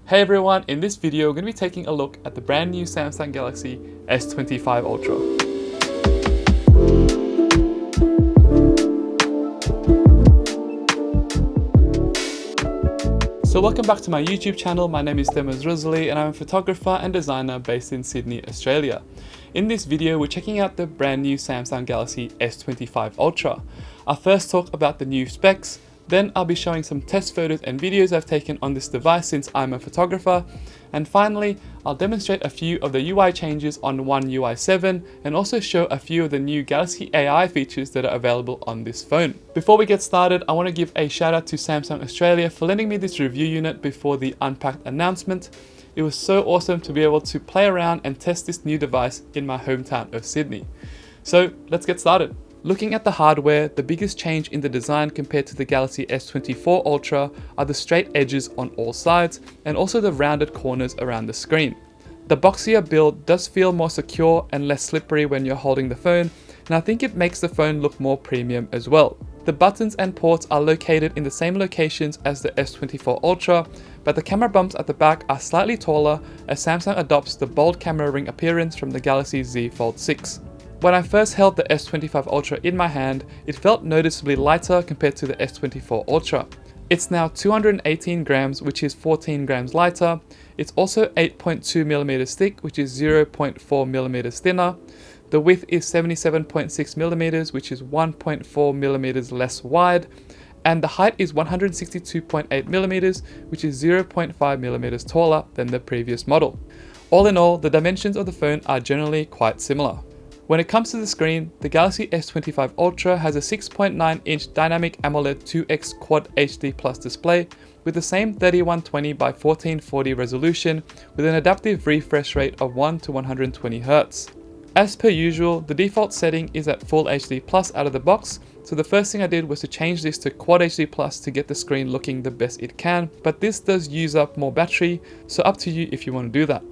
Hey everyone, in this video we're going to be taking a look at the brand new Samsung Galaxy S25 Ultra. So welcome back to my YouTube channel. My name is Demis Rosalie and I'm a photographer and designer based in Sydney, Australia. In this video we're checking out the brand new Samsung Galaxy S25 Ultra. I'll first talk about the new specs, then I'll be showing some test photos and videos I've taken on this device since I'm a photographer, and finally I'll demonstrate a few of the UI changes on One UI 7 and also show a few of the new Galaxy AI features that are available on this phone. Before we get started, I want to give a shout out to Samsung Australia for lending me this review unit before the Unpacked announcement. It was so awesome to be able to play around and test this new device in my hometown of Sydney. So let's get started. Looking at the hardware, the biggest change in the design compared to the Galaxy S24 Ultra are the straight edges on all sides and also the rounded corners around the screen. The boxier build does feel more secure and less slippery when you're holding the phone, and I think it makes the phone look more premium as well. The buttons and ports are located in the same locations as the S24 Ultra, but the camera bumps at the back are slightly taller as Samsung adopts the bold camera ring appearance from the Galaxy Z Fold 6. When I first held the S25 Ultra in my hand, it felt noticeably lighter compared to the S24 Ultra. It's now 218 grams, which is 14 grams lighter. It's also 8.2mm thick, which is 0.4mm thinner. The width is 77.6mm, which is 1.4mm less wide. And the height is 162.8mm, which is 0.5mm taller than the previous model. All in all, the dimensions of the phone are generally quite similar. When it comes to the screen, the Galaxy S25 Ultra has a 6.9-inch dynamic AMOLED 2X Quad HD Plus display with the same 3120 by 1440 resolution with an adaptive refresh rate of 1 to 120 Hz. As per usual, the default setting is at Full HD Plus out of the box, so the first thing I did was to change this to Quad HD Plus to get the screen looking the best it can, but this does use up more battery, so up to you if you want to do that.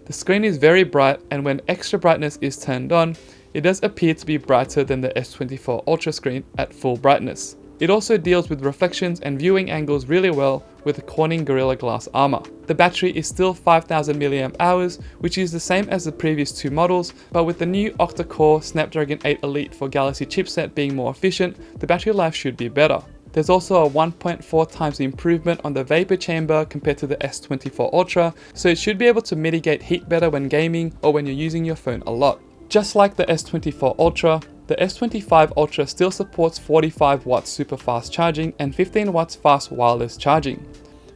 The screen is very bright, and when extra brightness is turned on, it does appear to be brighter than the S24 Ultra screen at full brightness. It also deals with reflections and viewing angles really well with the Corning Gorilla Glass armor. The battery is still 5000 mAh, which is the same as the previous two models, but with the new octa-core Snapdragon 8 Elite for Galaxy chipset being more efficient, the battery life should be better. There's also a 1.4 times improvement on the vapor chamber compared to the S24 Ultra, so it should be able to mitigate heat better when gaming or when you're using your phone a lot. Just like the S24 Ultra, the S25 Ultra still supports 45 watts super fast charging and 15 watts fast wireless charging.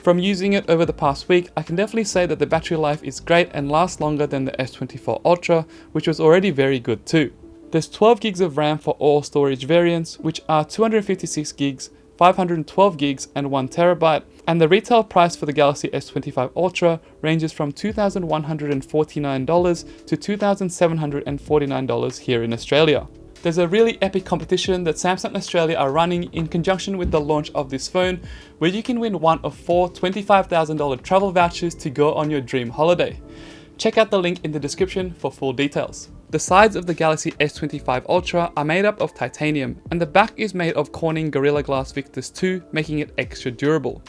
From using it over the past week, I can definitely say that the battery life is great and lasts longer than the S24 Ultra, which was already very good too. There's 12 gigs of RAM for all storage variants, which are 256 gigs, 512 gigs and 1TB, and the retail price for the Galaxy S25 Ultra ranges from $2,149 to $2,749 here in Australia. There's a really epic competition that Samsung Australia are running in conjunction with the launch of this phone, where you can win one of 4 $25,000 travel vouchers to go on your dream holiday. Check out the link in the description for full details. The sides of the Galaxy S25 Ultra are made up of titanium, and the back is made of Corning Gorilla Glass Victus 2, making it extra durable.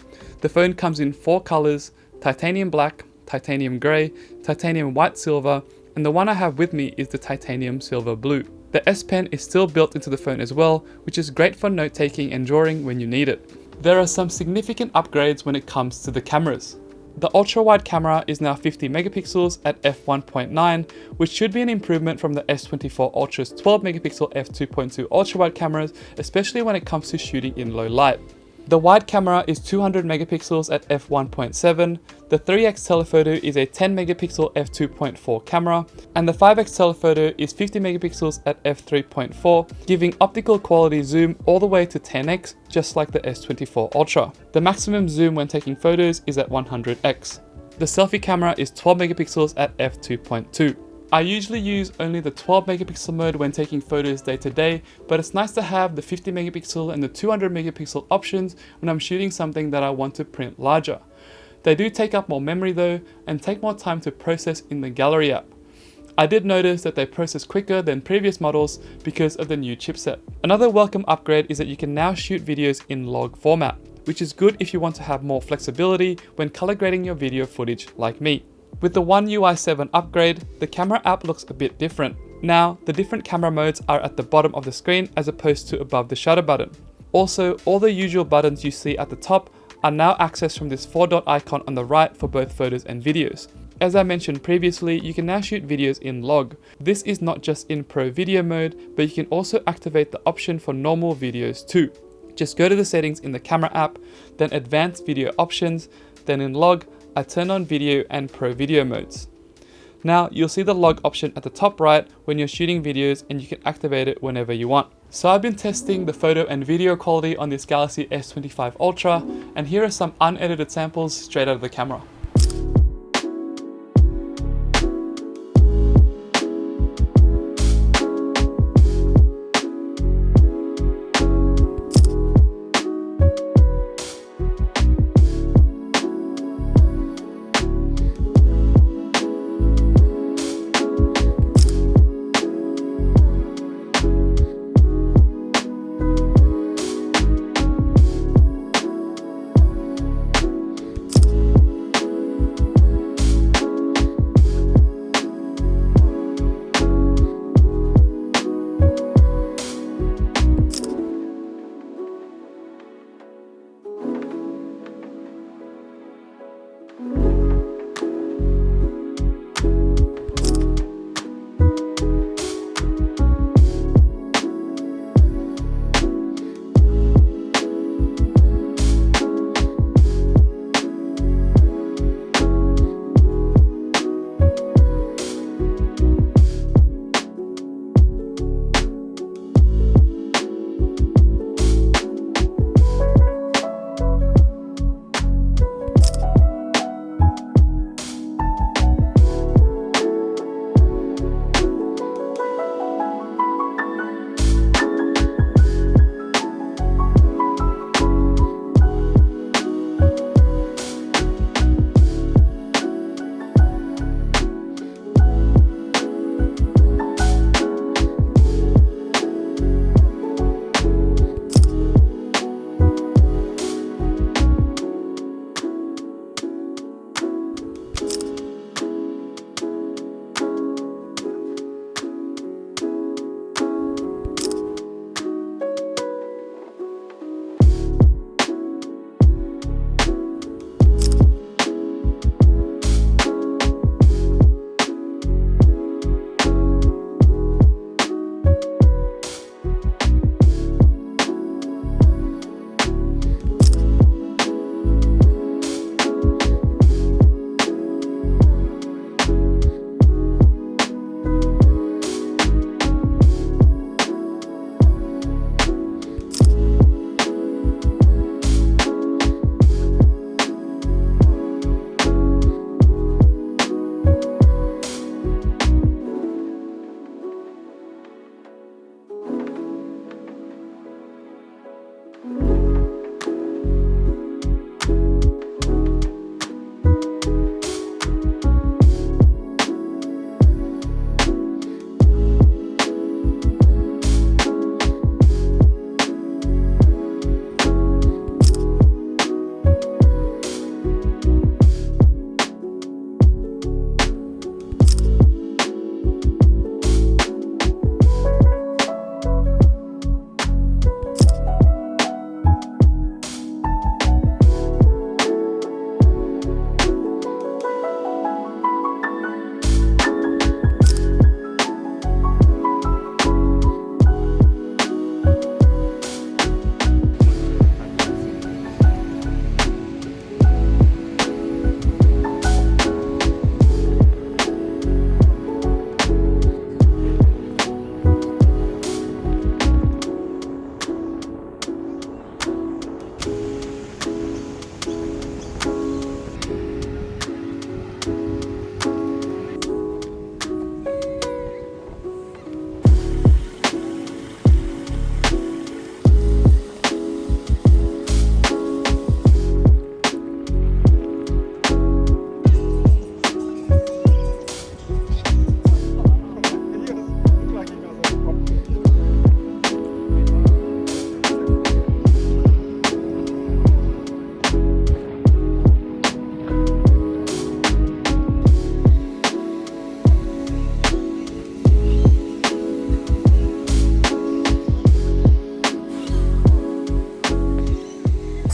The phone comes in 4 colors: titanium black, titanium grey, titanium white silver, and the one I have with me is the titanium silver blue. The S Pen is still built into the phone as well, which is great for note-taking and drawing when you need it. There are some significant upgrades when it comes to the cameras. The ultra-wide camera is now 50 megapixels at f1.9, which should be an improvement from the S24 Ultra's 12 megapixel f2.2 ultra-wide cameras, especially when it comes to shooting in low light. The wide camera is 200 megapixels at f1.7, the 3x telephoto is a 10 megapixel f2.4 camera, and the 5x telephoto is 50 megapixels at f3.4, giving optical quality zoom all the way to 10x, just like the S24 Ultra. The maximum zoom when taking photos is at 100x. The selfie camera is 12 megapixels at f2.2. I usually use only the 12 megapixel mode when taking photos day to day, but it's nice to have the 50 megapixel and the 200 megapixel options when I'm shooting something that I want to print larger. They do take up more memory though, and take more time to process in the gallery app. I did notice that they process quicker than previous models because of the new chipset. Another welcome upgrade is that you can now shoot videos in log format. which is good if you want to have more flexibility when color grading your video footage like me. With the One UI 7 upgrade, the camera app looks a bit different. Now, the different camera modes are at the bottom of the screen as opposed to above the shutter button. Also, all the usual buttons you see at the top are now accessed from this 4-dot icon on the right for both photos and videos. As I mentioned previously, you can now shoot videos in log. This is not just in Pro Video mode, but you can also activate the option for normal videos too. Just go to the settings in the camera app, then Advanced Video Options, then in log, I turn on video and Pro Video modes. Now you'll see the log option at the top right when you're shooting videos, and you can activate it whenever you want. So I've been testing the photo and video quality on this Galaxy S25 Ultra, and here are some unedited samples straight out of the camera.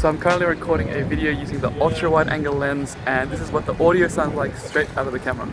So I'm currently recording a video using the ultra wide angle lens, and this is what the audio sounds like straight out of the camera.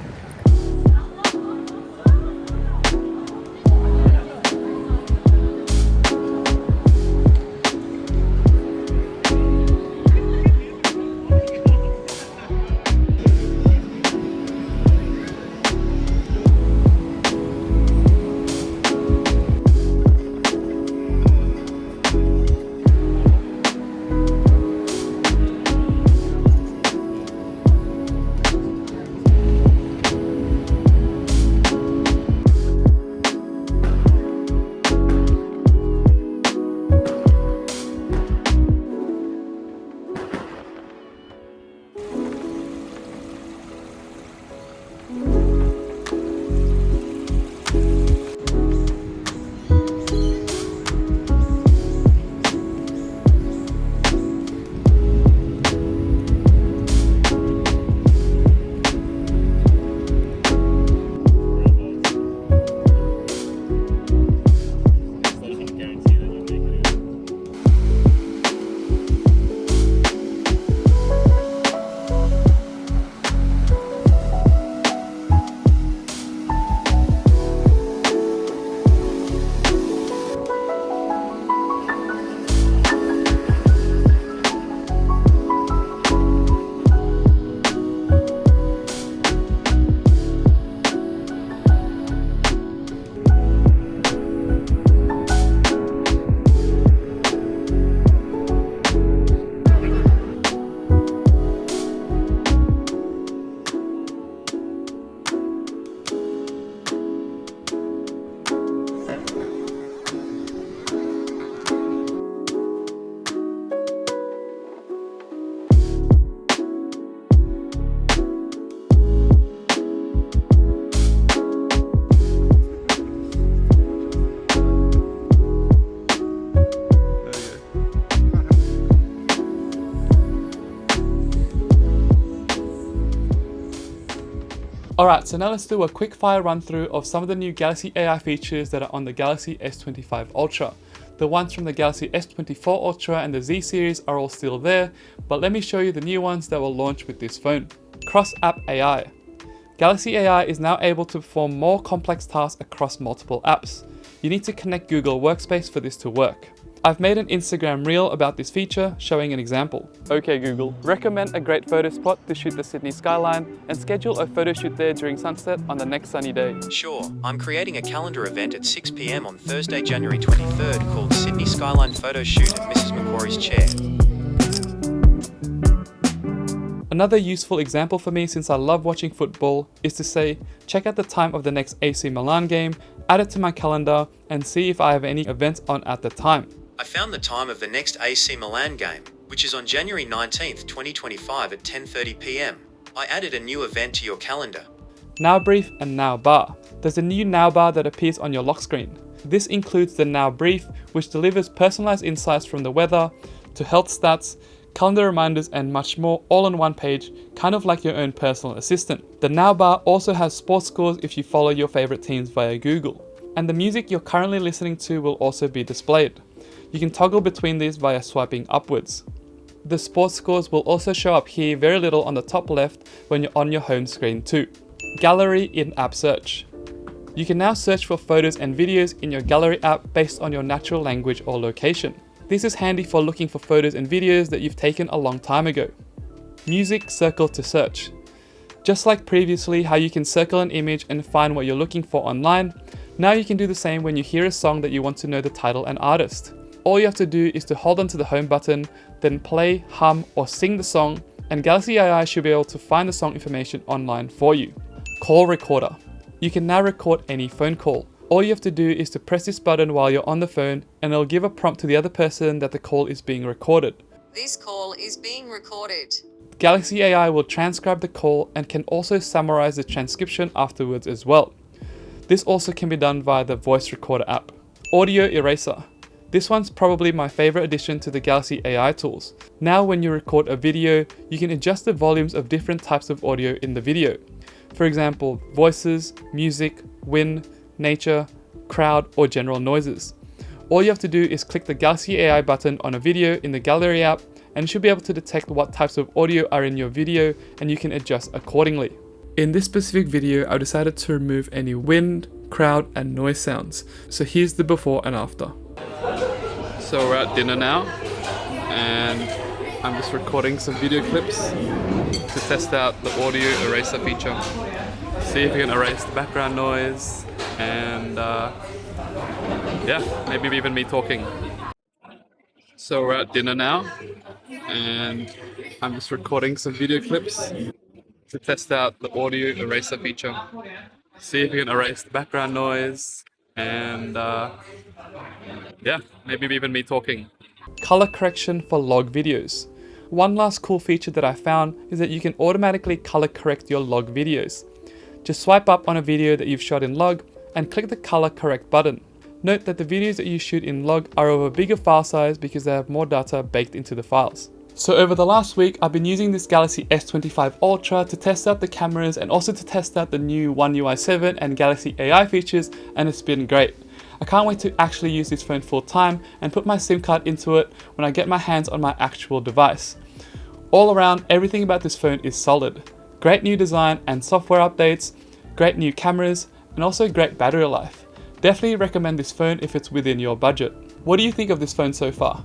Alright, so now let's do a quick fire run through of some of the new Galaxy AI features that are on the Galaxy S25 Ultra. The ones from the Galaxy S24 Ultra and the Z series are all still there, but let me show you the new ones that will launch with this phone. Cross-app AI. Galaxy AI is now able to perform more complex tasks across multiple apps. You need to connect Google Workspace for this to work. I've made an Instagram reel about this feature, showing an example. Okay Google, recommend a great photo spot to shoot the Sydney skyline and schedule a photo shoot there during sunset on the next sunny day. Sure, I'm creating a calendar event at 6 PM on Thursday, January 23rd called Sydney Skyline Photo Shoot at Mrs. Macquarie's chair. Another useful example for me, since I love watching football, is to say, check out the time of the next AC Milan game, add it to my calendar, and see if I have any events on at the time. I found the time of the next AC Milan game, which is on January 19th, 2025 at 10:30 PM. I added a new event to your calendar. Now Brief and Now Bar. There's a new Now Bar that appears on your lock screen. This includes the Now Brief, which delivers personalized insights from the weather to health stats, calendar reminders, and much more, all on one page, kind of like your own personal assistant. The Now Bar also has sports scores if you follow your favorite teams via Google. And the music you're currently listening to will also be displayed. You can toggle between these via swiping upwards. The sports scores will also show up here very little on the top left when you're on your home screen too. Gallery in-app search. You can now search for photos and videos in your gallery app based on your natural language or location. This is handy for looking for photos and videos that you've taken a long time ago. Music circle to search. Just like previously how you can circle an image and find what you're looking for online, now you can do the same when you hear a song that you want to know the title and artist. All you have to do is to hold onto the home button, then play, hum, or sing the song, and Galaxy AI should be able to find the song information online for you. Call recorder. You can now record any phone call. All you have to do is to press this button while you're on the phone, and it'll give a prompt to the other person that the call is being recorded. This call is being recorded. Galaxy AI will transcribe the call and can also summarize the transcription afterwards as well. This also can be done via the voice recorder app. Audio eraser. This one's probably my favorite addition to the Galaxy AI tools. Now when you record a video, you can adjust the volumes of different types of audio in the video. For example, voices, music, wind, nature, crowd, or general noises. All you have to do is click the Galaxy AI button on a video in the Gallery app, and it should be able to detect what types of audio are in your video and you can adjust accordingly. In this specific video, I decided to remove any wind, crowd and noise sounds. So here's the before and after. So we're at dinner now and I'm just recording some video clips to test out the audio eraser feature. See if we can erase the background noise and yeah, maybe even me talking. So we're at dinner now and I'm just recording some video clips to test out the audio eraser feature. See if we can erase the background noise and yeah, maybe even me talking. Color correction for log videos. One last cool feature that I found is that you can automatically color correct your log videos. Just swipe up on a video that you've shot in log and click the color correct button. Note that the videos that you shoot in log are of a bigger file size because they have more data baked into the files. So over the last week, I've been using this Galaxy S25 Ultra to test out the cameras and also to test out the new One UI 7 and Galaxy AI features, and it's been great. I can't wait to actually use this phone full time and put my SIM card into it when I get my hands on my actual device. All around, everything about this phone is solid. Great new design and software updates, great new cameras, and also great battery life. Definitely recommend this phone if it's within your budget. What do you think of this phone so far?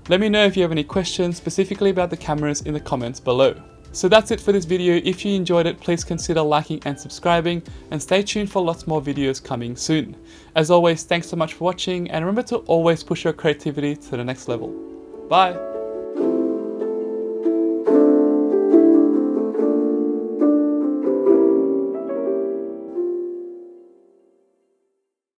Let me know if you have any questions specifically about the cameras in the comments below. So that's it for this video. If you enjoyed it, please consider liking and subscribing, and stay tuned for lots more videos coming soon. As always, thanks so much for watching, and remember to always push your creativity to the next level. Bye!